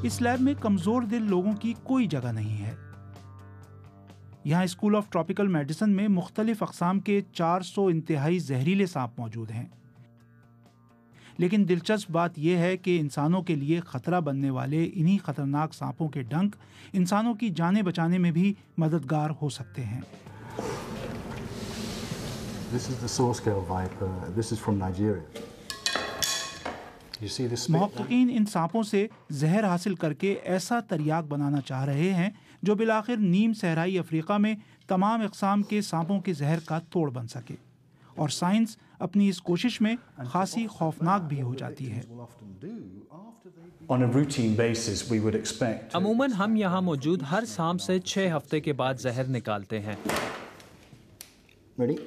اس lab میں کمزور دل لوگوں کی کوئی جگہ نہیں ہے۔ یہاں اسکول آف ٹراپیکل میڈیسن میں مختلف اقسام کے 400 انتہائی زہریلے سانپ موجود ہیں، لیکن دلچسپ بات یہ ہے کہ انسانوں کے لیے خطرہ بننے والے انہی خطرناک سانپوں کے ڈنک انسانوں کی جانیں بچانے میں بھی مددگار ہو سکتے ہیں۔ This is the saw scale viper. This is from Nigeria. You see this spit? محققین ان سانپوں سے زہر حاصل کر کے ایسا تریاک بنانا چاہ رہے ہیں جو بالآخر نیم صحرائی افریقہ میں تمام اقسام کے سانپوں کے زہر کا توڑ بن سکے، اور سائنس اپنی اس کوشش میں خاصی خوفناک بھی ہو جاتی ہے۔ On a routine basis, we would expect. عموماً ہم یہاں موجود ہر سانپ سے 6 ہفتے کے بعد زہر نکالتے ہیں۔ Ready?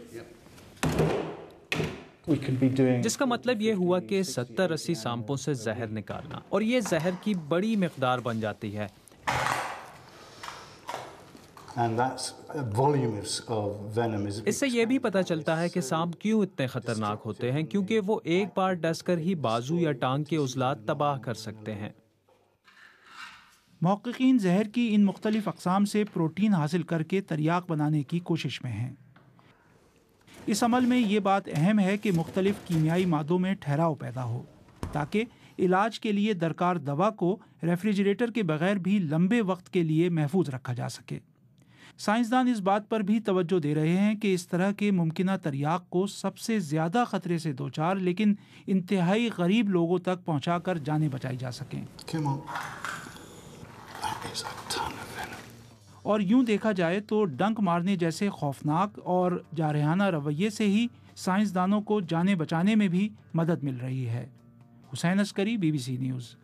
We could be doing. جس کا مطلب یہ ہوا کہ 70-80 سانپوں سے زہر نکالنا، اور یہ زہر کی بڑی مقدار بن جاتی ہے۔ And that's volume of venom is. اس سے یہ بھی پتہ چلتا ہے کہ سانپ کیوں اتنے خطرناک ہوتے ہیں، کیونکہ وہ ایک بار ڈس کر ہی بازو یا ٹانگ کے عضلات تباہ کر سکتے ہیں۔ محققین زہر کی ان مختلف اقسام سے پروٹین حاصل کر کے تریاک بنانے کی کوشش میں ہیں۔ اس عمل میں یہ بات اہم ہے کہ مختلف کیمیائی مادوں میں ٹھہراؤ پیدا ہو تاکہ علاج کے لیے درکار دوا کو ریفریجریٹر کے بغیر بھی لمبے وقت کے لیے محفوظ رکھا جا سکے۔ سائنسدان اس بات پر بھی توجہ دے رہے ہیں کہ اس طرح کے ممکنہ تریاک کو سب سے زیادہ خطرے سے دوچار لیکن انتہائی غریب لوگوں تک پہنچا کر جانیں بچائی جا سکیں۔ Come on. That is a ton of venom. اور یوں دیکھا جائے تو ڈنک مارنے جیسے خوفناک اور جارحانہ رویے سے ہی سائنسدانوں کو جانیں بچانے میں بھی مدد مل رہی ہے۔ حسین عسکری، BBC نیوز۔